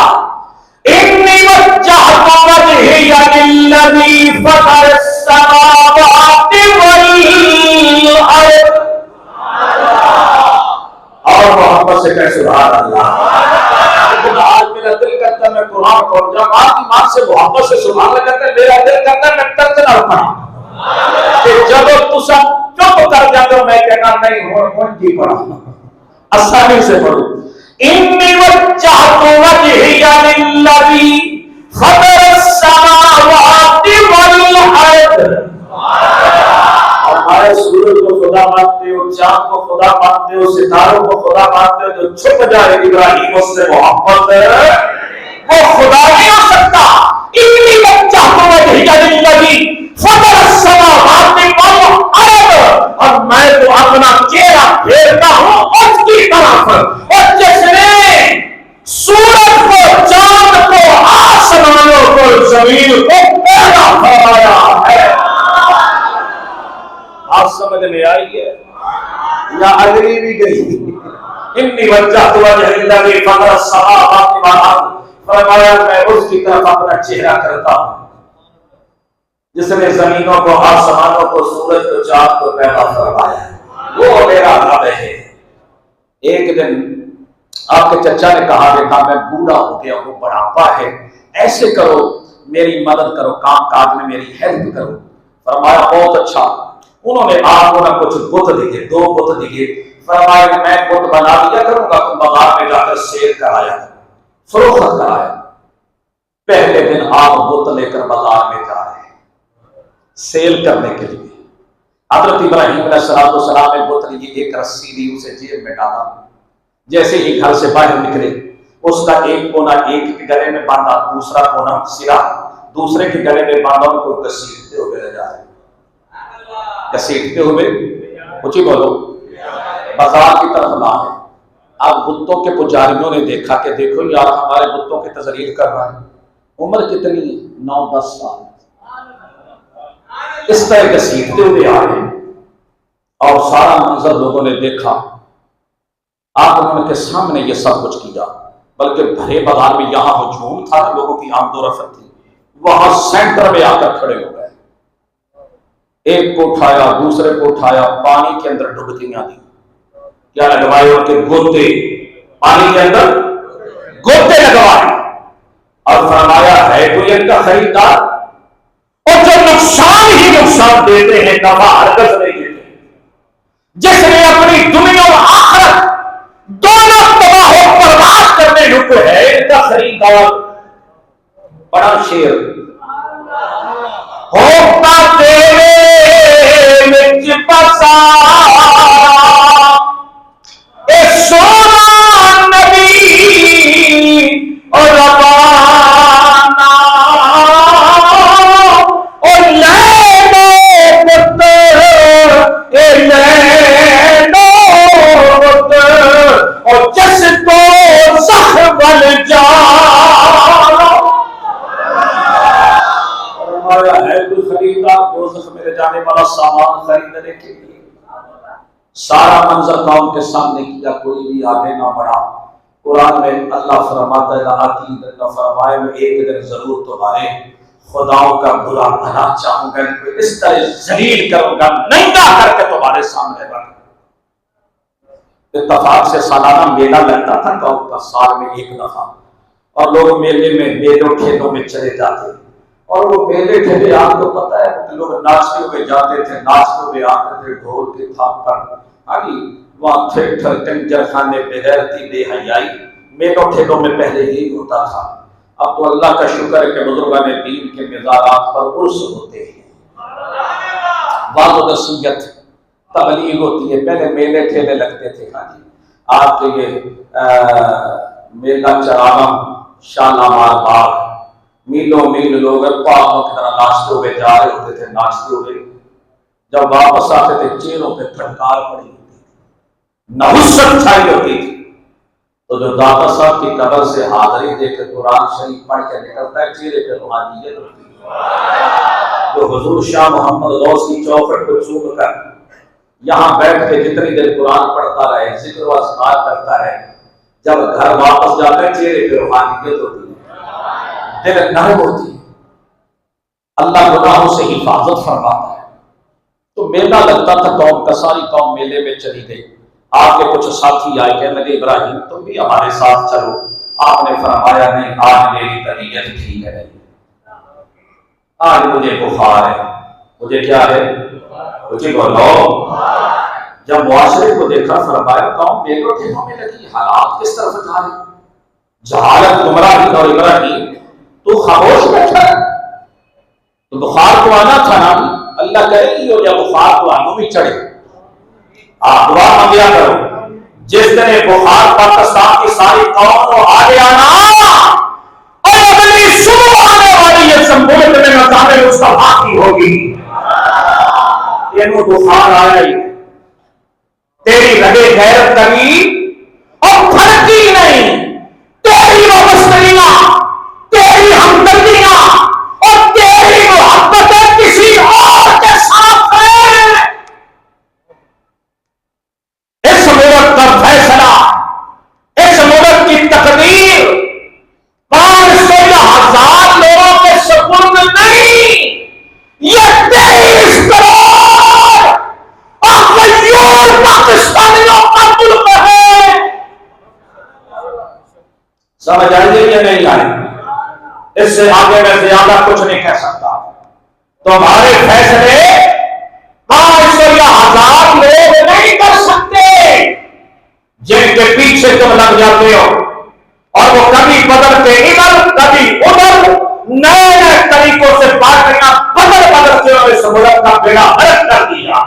Speaker 1: انی وجہت وجہی للذی فطر السماوات والارض، اور محبت سے کہہ سبحان اللہ۔ آج میرا دل کرتا ہے میں قرآن پڑھ جاؤں، آپ کی ماں سے محبت سے سبحان اللہ کرتے، میرا دل کرتا ہے میں ترجمہ پڑھا کہ جب تسا چپ کر جاتے ہو میں کہنا نہیں ہوں جی پڑھا، آسانی سے پڑھو۔ انی وجہت وجہی للذی فطر السماوات والارض، ہمارے سورج کو خدا مانتے ہو، چاند کو خدا مانتے ہو، ستاروں کو خدا مانتے ہو، جو چھپ جائے ابراہیم اس سے محبت وہ خدا نہیں ہو سکتا۔ انی وجہت وجہی للذی فطر السماوات والارض، اور میں تو اپنا چہرہ پھیرتا ہوں اس کی طرف، اور جس نے سورج کو، چاند کو، آسمانوں کو، زمین کو پیدا فرمایا ہے۔ آپ سمجھ میں آئی ہے یا اگلی بھی گئی؟ انی وجہت وجہی للذی فطر السماوات والارض، فرمایا میں اس کی طرف اپنا چہرہ کرتا ہوں جس نے زمینوں کو، آسمانوں کو، سورج کو، چاند کو پیدا فرمایا ہے، وہ میرا رب ہے۔ ایک دن آپ کے چچا نے کہا دیکھا میں بوڑھا ہو گیا ہوں، بڑھاپا ہے، ایسے کرو میری مدد کرو، کام کاج میں میری ہیلپ کرو۔ فرمایا بہت اچھا۔ انہوں نے آپ کو نہ کچھ بت دیے، 2 بت دیے، فرمایا میں بت بنا دیا کروں گا، تم بازار میں جا کر سیل کرایا، فروخت کرایا۔ پہلے دن آپ بت لے کر بازار میں جا رہے ہیں سیل کرنے کے لیے۔ حضرت ابراہیم علیہ السلام نے بت لیے، ایک رسی لی، اسے جیب میں ڈالا، جیسے ہی گھر سے باہر نکلے اس کا ایک کونا ایک کے گلے میں باندھا، دوسرا کونا سرا دوسرے کے گلے میں باندھا، ان کو گھسیٹتے ہوئے لے جا رہے، گھسیٹتے ہوئے، اونچی بولو، بازار کی طرف لائے۔ اب بتوں کے پجاریوں نے دیکھا کہ دیکھو یار ہمارے بتوں کی تذلیل کر رہا ہے، عمر کتنی ہے؟ 9-10 سال، اس طرح گھسیٹتے ہوئے آ رہے اور سارا منظر لوگوں نے دیکھا۔ آپ انہوں نے کے سامنے یہ سب کچھ کیا، بلکہ بھرے بازار میں یہاں ہجوم تھا، لوگوں کی آمد و رفت تھی، وہاں سینٹر میں آ کر کھڑے ہو گئے، ایک کو اٹھایا، دوسرے کو اٹھایا، پانی کے اندر ڈبکیاں دی، کیا لگوائے؟ ان کے گوتے، پانی کے اندر گوتے لگوائے، اور فرمایا ہے کوئی ان کا خریدار؟ اور جو نقصان ہی نقصان دیتے ہیں، نفع ہرگز نہیں دیتے، جس نے اپنی دنیا اور آخرت دونوں تباہ و برباد کرنے لگے ہے، ان کا خریدار بڑا شیر ہوتا تیرے وچ پسارا اے سونا نبی اور ربانا اور لینو پتر اے لینو پتر اور جس کو سخبل جا ہے کوئی خریدار دوزخ میں لے جانے والا سامان خریدنے کے لیے؟ سارا منظر قوم کے سامنے کیا، کوئی بھی آگے نہ بڑھا۔ قرآن میں اللہ فرماتا ہے آتی دن فرمائے میں ایک دن ضرور تمہارے خداؤں کا برا بھلا چاہوں گا، اس طرح ذلیل کروں گا، ننگا کر کے تمہارے سامنے رکھ۔ اتفاق سے سالانہ میلہ لگتا تھا قوم کا، سال میں ایک دفعہ، اور لوگ میلے میں میلوں ٹھیلوں میں چلے جاتے، اور وہ میلے ٹھیلے آپ کو پتا ہے لوگ ناچتے ہوئے جاتے تھے، ناچتے ہوئے آتے تھے ڈھول کے تھاپ پر، وہاں تھیٹر کنجر خانے بغیرتی بے حیائی میلوں ٹھیلوں میں پہلے یہی ہوتا تھا۔ اب تو اللہ کا شکر ہے کہ بزرگان دین کے مزارات پر عرس ہوتے ہیں، بعض و نصیحت تبلیغ ہوتی ہے، پہلے میلے ٹھیلے لگتے تھے۔ آپ کے یہ میلہ چراغاں شالامار باغ، میلوں میل لوگ پاپوں کی طرح ناچتے ہوئے جا رہے ہوتے تھے، ناچتے ہوئے جب واپس آتے تھے چہروں پہ پھٹکار پڑی ہوتی تھی، نحوست چھائی ہوتی تھی۔ تو جو داتا صاحب کی قبر سے حاضری دے کے قرآن شریف پڑھ کے نکلتا ہے، چہرے پہ روحانیت ہوتی ہے۔ جو حضور شاہ محمد غوث کی چوکھٹ کو چوم کر یہاں بیٹھ کے جتنی دیر قرآن پڑھتا رہے، ذکر و اذکار کرتا رہے، جب گھر واپس جاتا ہے چہرے پہ روحانیت ہوتی ہے، دل نرم ہوتی ہے، اللہ گناہوں سے حفاظت فرماتا ہے۔ تو میلہ لگتا تھا قوم کا، ساری قوم میلے میں چلی گئی۔ آپ کے کچھ ساتھی آئے، کہنے لگے ابراہیم تم بھی ہمارے ساتھ چلو۔ آپ نے فرمایا نہیں، آج میری طبیعت ٹھیک ہے، آج مجھے بخار ہے۔ مجھے کیا ہے؟ مجھے بولو۔ جب معاشرے کو دیکھا فرمایا قوم میلوں ٹھیلوں میں لگی، حالات کس طرف جا رہے، جہالت گمراہی، اور ابراہیم تو خاموش بیٹھا ہے، تو بخار تو آنا تھا نا، اللہ کرے گی ہو یا بخار تو آنوں بھی چڑھے۔ آپ دعا مانگیا کرو، جس دن بخار پاکستان کی ساری قوم کو آگے آنا اور اگلی صبح آنے والی یہ ملک میں نظام مصطفیٰ کی ہوگی۔ یہ بخار آیا ہی تیری رگے غیرت کری اور پھڑکی نہیں، تیری وابستگیاں، تیری ہمدردیاں اور تیری محبتیں کسی اور کے ساتھ ہیں۔ اس ملک کا فیصلہ، اس ملک کی تقدیر 500 یا 1000 لوگوں کے سپرد نہیں، یہ 23 کروڑ غیور پاکستانیوں کا ملک ہے۔ سمجھ آئیے یا نہیں آئی؟ اس سے آگے میں زیادہ کچھ نہیں کہہ سکتا۔ تمہارے فیصلے 500 یا 1000 لوگ نہیں کر سکتے، جن کے پیچھے تم لگ جاتے ہو، اور وہ کبھی بدل کے ادھر کبھی ادھر نئے نئے طریقوں سے پارٹیاں بدل کے اس ملک کا بیڑا غرق کر دیا۔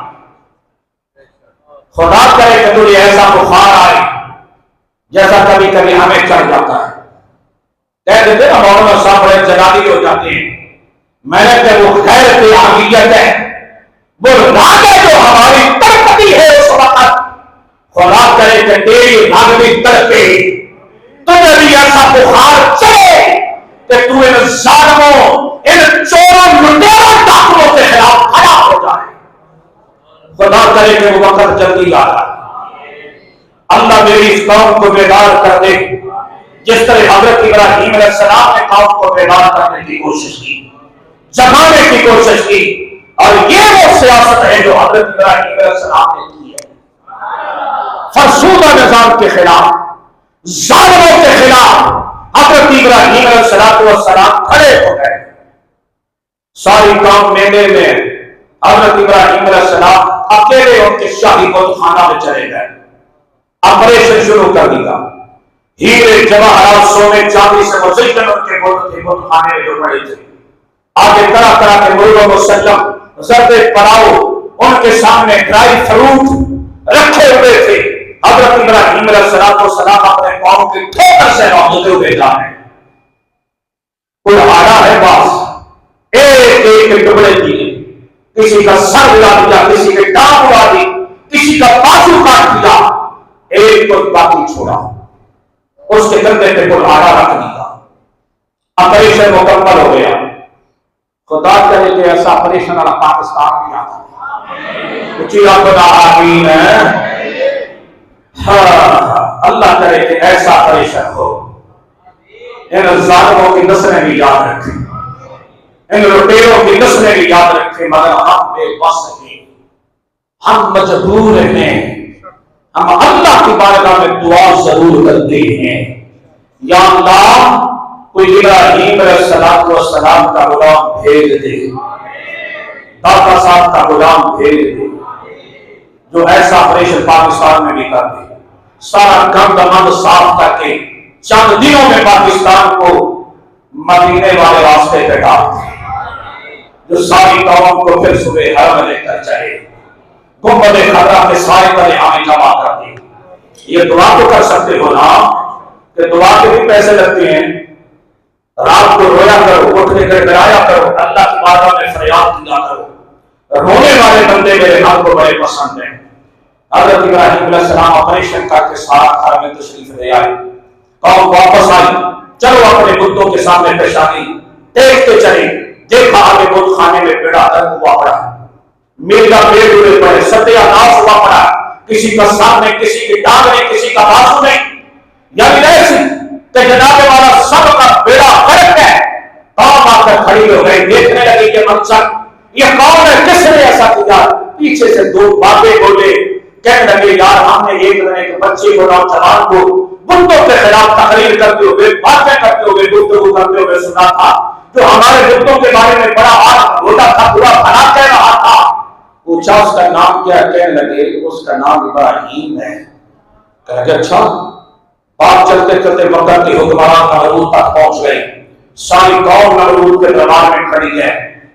Speaker 1: خدا کرے کہ تجھے ایسا بخار آئے جیسا کبھی کبھی ہمیں چڑھ جاتا ہے، کہہ دیتے نا مولانا صاحب بڑے جلالی ہو جاتے ہیں، میں نے کہ وہ غیرت عاقلیت ہے، وہ راگے جو ہماری ترقی ہے اس وقت، خدا کرے کہ تیری راگی ترقی تجھے بھی ایسا بخار چلے کہ تو ان ظالموں، ان چوروں لٹیروں ڈاکوؤں کے خلاف کھڑا ہو جائے۔ خدا کرے کہ وہ وقت جلدی آ رہا ہے۔ اللہ میری اس قوم کو بیدار کر دے، جس طرح حضرت ابراہیم علیہ السلام نے قوم کو بیدار کرنے کی کوشش کی، جگانے کی کوشش کی، اور یہ وہ سیاست ہے جو حضرت ابراہیم علیہ السلام نے کی ہے۔ فرسودہ نظام کے خلاف، ظالموں کے خلاف حضرت ابراہیم علیہ السلام کھڑے ہو گئے۔ ساری قوم میلے میں، حضرت ابراہیم علیہ السلام اکیلے ان کے شاہی بت خانہ میں چلے گئے، آپریشن شروع کر دیا۔ ہیرے جواہرات سونے چاندی سے مزین ان کے بت تھے، بت خانے میں جو پڑے تھے۔ آگے طرح طرح کے مرغ مسلم، زرد پلاؤ، ان کے سامنے ڈرائی فروٹ رکھے ہوئے تھے۔ حضرت ابراہیم علیہ السلام اپنے قوم کے ٹھوکر سے ہوتے ہوئے جا رہے ہیں۔ کوئی آڑا ہے باس، ایک ایک کے ٹکڑے دیے، کسی کا سر اڑا دیا، کسی کے ٹانگ اڑا دی، کسی کا بازو کاٹ دیا، ایک کو باقی چھوڑا، اس کے کندھے پہ کوئی آڑا رکھ دیا۔ آپریشن مکمل ہو گیا۔ خدا کرے کہ ایسا آپریشن والا پاکستان بھی آتا ہے۔ کچھ خدا آمین ہے۔ اللہ کرے کہ ایسا آپریشن ہو، ان ظالموں کی نسلیں بھی یاد رکھیں، ان لٹیروں کی نسلیں بھی یاد رکھیں، مگر ہم بے بس ہیں، ہم مجبور ہیں، ہم اللہ کی بارگاہ میں دعا ضرور کرتے ہیں، یا اللہ کوئی ابراہیم علیہ السلام کا غلام بھیج دے، داتا صاحب کا غلام بھیج دے جو ایسا آپریشن پاکستان میں بھی کر دے، سارا گند مند صاف کر کے چند دنوں میں پاکستان کو مدینے والے راستے پہ ڈال دے، جو ساری قوم کو پھر صبح حرم لے کر چلے، گنبد خضرا کے سائے تلے ہمیں جمع کر دے۔ یہ دعا تو کر سکتے ہو نا، کہ دعا کے بھی پیسے لگتے ہیں، رات کو رویا کرو، اٹھ کے گڑگڑایا کرو، اللہ کی بارگاہ میں فریاد کیا کرو۔ رونے والے بندے میرے حق کو بڑے پسند ہیں۔ حضرت ابراہیم علیہ السلام آپریشن کر کے ساتھ گھر میں تشریف لے آئے، قوم واپس آئی، چلو اپنے بتوں کے سامنے پیشانی دیکھتے چلے، دیکھا آگے بت خانے میں پیڑا درد ہوا پڑا، میلا پیڑ ہوئے پڑے، ستیہ ناش ہوا پڑا، کسی کا سامنے، کسی کی ٹانگ نہیں، کسی کا بازو نہیں، یعنی ایسی کہ جناب والا سب کا بیڑا غرق ہے۔ قوم آ کر کھڑی ہو گئی، دیکھنے لگی کہ منظر یہ کون ہے، کس نے ایسا کیا؟ پیچھے سے دو باتیں بولے، کہنے لگے یار ہم نے ایک دن ایک بچے کو، نوجوان کو بتوں کے خلاف تقریر کرتے ہوئے، باتیں کرتے ہوئے، گفتگو کرتے ہوئے سنا تھا، جو ہمارے بتوں کے بارے میں بڑا آج ہوتا تھا، برا بھلا کہہ رہا تھا۔ پوچھا اس کا نام کیا؟ کہنے لگے اس کا نام ابراہیم ہے۔ کہنے لگے اچھا۔ آپ چلتے چلتے مکہ کے حکمران نمرود تک پہنچ گئے، ساری قوم نمرود کے دربار میں کھڑی ہے،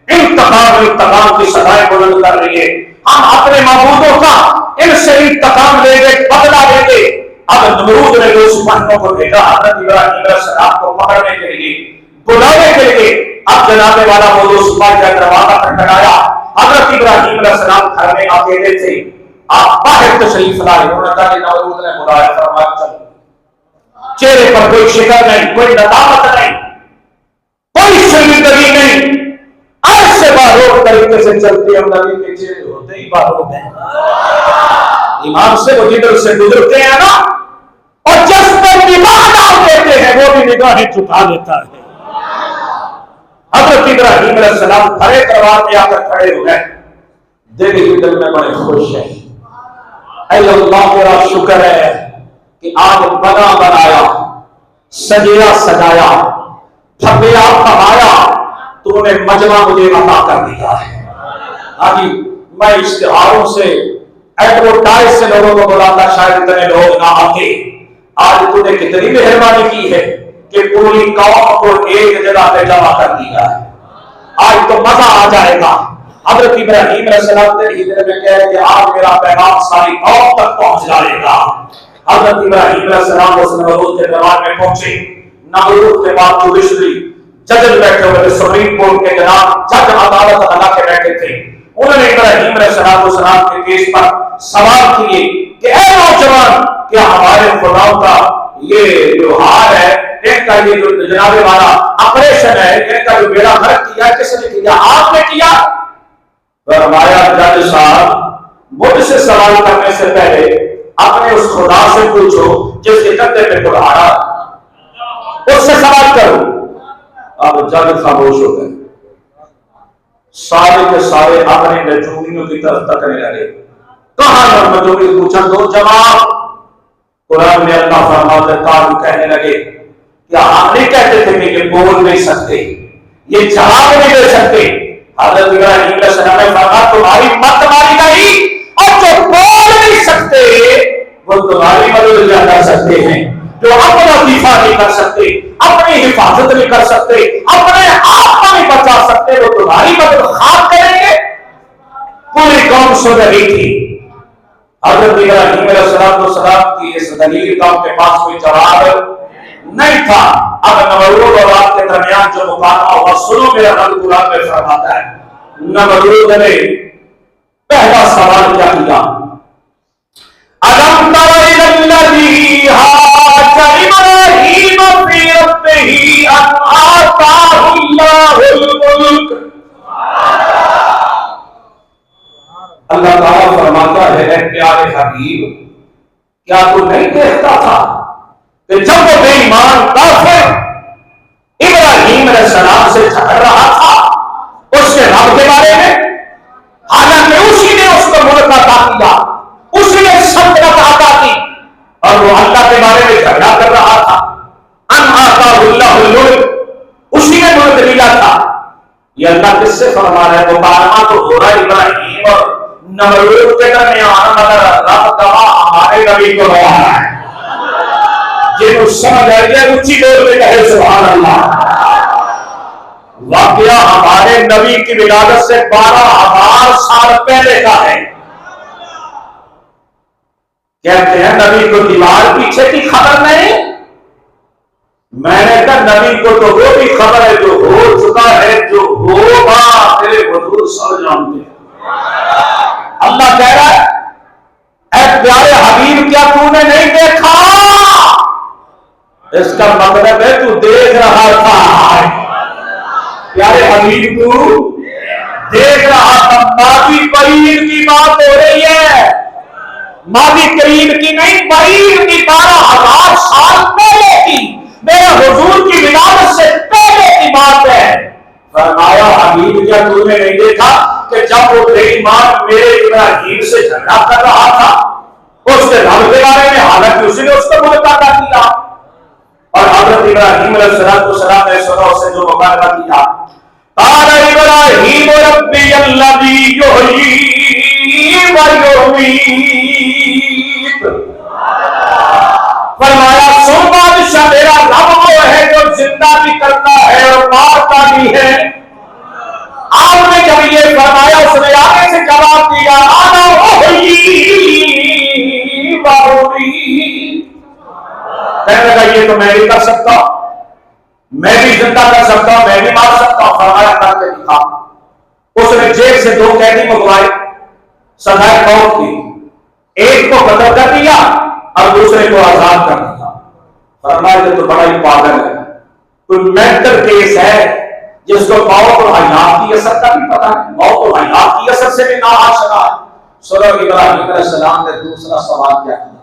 Speaker 1: انتقام کی صدائیں بلند کر رہی ہے، ہم اپنے معبودوں کا ان سے انتقام لیں گے، بدلہ لیں گے۔ اب نمرود نے اس پہنوں کو بھیجا حضرت ابراہیم علیہ السلام کو پکڑنے کے لیے، بلانے کے لیے۔ اب جناب والا وہ جو سپاہی کا دروازہ کھٹکھٹایا، حضرت ابراہیم علیہ السلام گھر میں اکیلے تھے، آپ باہر تشریف لائے، انہوں نے کہا کہ نمرود نے بلایا، فرمایا چلو۔ چہرے پر کوئی شکر نہیں، کوئی ندامت نہیں، کوئی شرمندگی نہیں، ایسے باروق طریقے سے چلتے ہم نبی کے چہرے ہوتے ہی باروق ہیں۔ ایمان سے وہ جدھر سے گزرتے ہیں نا، اور جس پر نگاہ ڈال دیتے ہیں وہ بھی نگاہیں چکا لیتا ہے۔ حضرت ابراہیم علیہ السلام بھرے دربار میں آ کر کھڑے ہو گئے، دل ہی دل میں بڑے خوش ہیں، اے اللہ تیرا شکر ہے کہ آج بنا بنایا، سجیا سجایا، تھپیا تھمایا، تو نے مجمع مجھے عطا کر دیا ہے۔ آج میں اشتہاروں سے، ایڈورٹائز سے لوگوں کو بلاتا شاید اتنے لوگ نہ آتے، آج تو نے کتنی مہربانی کی ہے کہ پوری قوم کو ایک جگہ پہ جمع کر دیا ہے، آج تو مزہ آ جائے گا۔ حضرت ابراہیم علیہ السلام نے ہجرت میں کہہ کہ آج میرا پیغام ساری قوم تک پہنچ جائے گا۔ حضرت ابراہیم علیہ السلام اس نمرود کے دربار میں پہنچے، نمرود کے بعد جوڈیشری جج بیٹھے ہوئے تھے، سپریم کورٹ کے جناب جج عدالت لگا کے بیٹھے تھے، انہوں نے ابراہیم علیہ السلام کے کیس پر سوال کیے کہ اے نوجوان، کیا ہمارے خداؤں کا یہ جو حال ہے، ان کا یہ جو جناب والا آپریشن ہے، ان کا جو بیڑا غرق کیا کس نے کیا؟ آپ نے کیا؟ فرمایا جج صاحب مجھ سے سوال کرنے سے پہلے اپنے اس خدا سے پوچھو جس کے کندھے پہ کلہاڑا۔ اس سے سوال کرو. اب جج خاموش ہو گئے. سارے کے سارے اپنے نجومیوں کی طرف تکنے لگے. کہاں نجومی پوچھا دو جواب. قرآن میں اللہ فرماتا ہے قالوا کہنے لگے کیا ہم نہیں کہتے تھے کہ یہ بول نہیں سکتے, یہ جواب نہیں دے سکتے. حضرت ابراہیم علیہ السلام نے فرمایا تمہاری مت ماری گئی, اور جو بول نہیں سکتے وہ تمہاری مدد کیا کر سکتے ہیں. جو اپنا دفاع نہیں کر سکتے, اپنی حفاظت نہیں کر سکتے, اپنے آپ کو نہیں بچا سکتے, وہ تمہاری مدد خواہ کریں گے. پوری قوم سو رہی تھی. حضرت ابراہیم علیہ السلام کی اس دلیل کا ان کے پاس کوئی جواب نہیں تھا. اب نمرود اور آپ کے درمیان جو مکالمہ ہوا سنو, میرا رب قرآن میں فرماتا ہے. نمرود نے پہلا سوال کیا کیا, أَلَمْ تَرَ إِلَى الَّذِي حَاجَّ إِبْرَاهِيمَ فِي رَبِّهِ أَنْ آتَاهُ اللَّهُ الْمُلْكَ. اللہ تعالیٰ فرماتا ہے اے پیارے حبیب, کیا تو نہیں دیکھتا تھا کہ جب وہ بے ایمان کافر ابراہیم علیہ السلام سے جھگڑ رہا تھا اس کے رب کے بارے میں, حالانکہ اسی نے اس کو ملک عطا کیا, اسی نے سلطنت عطا کی, اور وہ اللہ کے بارے میں جھگڑا کر رہا تھا. ان آتاہ اللہ الملک, اسی نے ملک دیا تھا. یہ اللہ کس سے فرما رہا ہے؟ مکالمہ تو ہو رہا ہے ابراہیم اور نمرود کے درمیان, مگر رب گواہ ہمارے نبی کو گواہ ہے. یہ تو سمجھ آئی ہے, اونچی بول میں کہے سبحان اللہ. واقعہ ہمارے نبی کی ولادت سے 12,000 سال پہلے کا ہے. کہتے ہیں نبی کو دیوار پیچھے کی خبر نہیں. میں نے کہا نبی کو تو وہ بھی خبر ہے جو ہو چکا ہے, جو ہوگا تیرے حضور سب جانتے ہیں. اللہ کہہ رہا ہے اے پیارے حبیب کیا تو نے نہیں دیکھا؟ اس کا مطلب ہے تو دیکھ رہا تھا. پیارے حبیب تو دیکھ رہا تھا. ماضی قریب کی بات ہو رہی ہے, ماضی قریب کی نہیں, قریب کی 12,000 سال پہلے کی, میرے حضور کی ولادت سے پہلے کی بات ہے. فرمایا حبیب کیا تو نے نہیں دیکھا کہ جب وہ بے ایمان میرے ابراہیم سے جھگڑا کر رہا تھا اس کے رب کے بارے میں, حالانکہ اسی نے اس کو ملک عطا کیا, اور حضرت ابراہیم علیہ السلام نے سنا اس سے جو مکالمہ کیا. قال ابراہیم ربی الذی یحیی و یمیت. فرمایا سن بادشاہ, میرا رب وہ ہے جو زندہ بھی کرتا ہے اور مارتا بھی ہے. آپ نے جب یہ فرمایا اس نے آگے سے جواب دیا انا احیی و امیت. کہنے لگا یہ تو میں بھی کر سکتا ہوں, میں بھی زندہ کر سکتا ہوں, میں بھی مار سکتا ہوں. فرمایا کر کے دکھا. اس نے جیل سے 2 قیدی منگوائے, سزائے موت کی. ایک کو قتل کر دیا اور دوسرے کو آزاد کر دیا. فرمایا یہ تو بڑا ہی پاگل ہے, کوئی مینٹل کیس ہے جس کو موت اور حیات کی اثر کا بھی پتا ہے, موت اور حیات کی اثر سے بھی نہ آشنا ہے. سورہ ابراہیم علیہ السلام نے دوسرا سوال کیا کیا.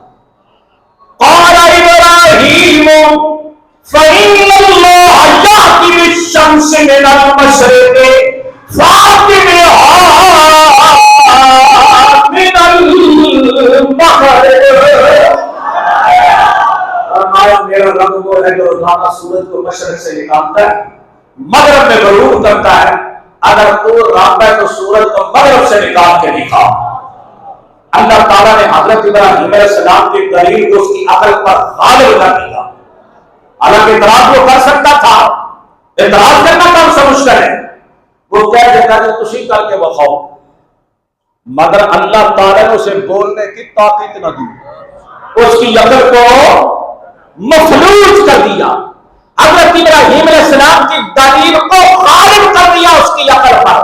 Speaker 1: قال ابراہیم فإن اللہ یأتی بالشمس من المشرق فأت بها من المغرب. میرا رب وہ ہے جو روزانہ سورج کو مشرق سے نکالتا ہے, مغرب میں غروب کرتا ہے. اگر تو رب ہے تو سورج کو مغرب سے نکال کے دکھا. اللہ تعالیٰ نے حضرت ابراہیم علیہ السلام کی دلیل کو اس کی عقل پر غالب کر دیا. حالانکہ اعتراض وہ کر سکتا تھا, اعتراض کرنا کم سمجھتا ہے, وہ کہہ دیتا ہے تسی کر کے بخاؤ, مگر اللہ تعالیٰ نے اسے بولنے کی طاقت نہ دی, اس کی عقل کو مفلوج کر دیا. حضرت ابراہیم علیہ السلام کی دلیل کو غالب کر دیا اس کی عقل پر.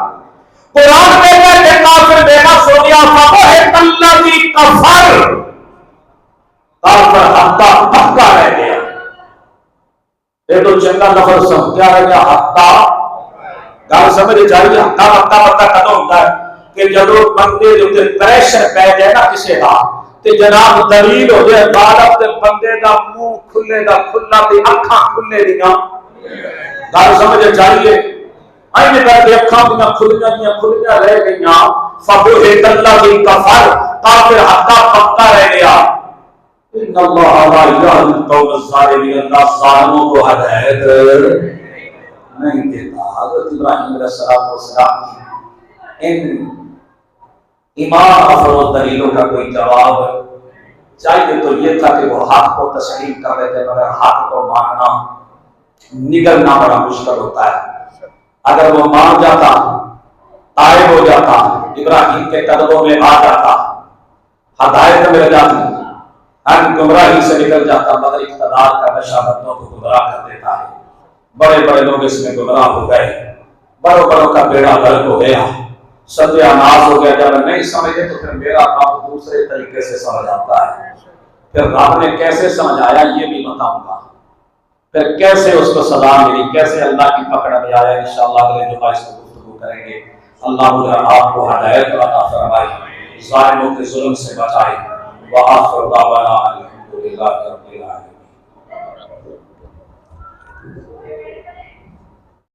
Speaker 1: قرآن میں کہتے کافر بے بس ہو گیا, فَوَحِقَ الَّذِي كَفَرَ, کافر حقا پکا رہ گیا. یہ تو چنگا لفظ سمجھ کیا رہ گیا, حقا. گل سمجھ جائیے, حقا پکا پکا کدوں ہوتا ہے کہ جب بندے جو پریشر پہ جائے نا کسی کا, تے جناب دلیل ہو جائے غالب تے بندے دا منہ کھلے دا کھلا تے اکھاں کھلے دیاں گل سمجھ چاہیے این کر کے اکھاں دیاں کھلیاں رہ گئیاں فبہت الذی کفر کافر حقا پکا رہ گیا ان اللہ لا یہدی القوم الظالمین اللہ ظالموں کو ہدایت نہیں دیتا حضرت ابراہیم علیہ السلام کی ان ایمان افروز دلیلوں کا کوئی جواب چاہیے تو یہ تھا کہ وہ حق کو تسلیم کر لیتے مگر حق کو ماننا نگلنا بڑا مشکل ہوتا ہے اگر وہ مان جاتا تائب ہو جاتا ابراہیم کے قدموں میں آ جاتا ہدایت مل جاتی ہر گمراہی سے نکل جاتا مگر اقتدار کا نشہ بندوں کو گمراہ کر دیتا ہے بڑے بڑے لوگ اس میں گمراہ ہو گئے بڑوں بڑوں کا بیڑا غرق ہو گیا ستیہ ناز ہو گیا جب نہیں سمجھے تو پھر میرا کام دوسرے طریقے سے سمجھ آتا ہے پھر رب نے کیسے سمجھایا یہ بھی بتاؤں گا پھر کیسے اس کو سزا ملی کیسے اللہ کی پکڑ میں آیا انشاءاللہ اگلے جمعہ اس کو گفتگو کریں گے اللہ مجھے آپ کو ہدایت عطا فرمائے ظالموں کے ظلم سے بچائے وآخر دعوانا الحمدللہ رب العالمین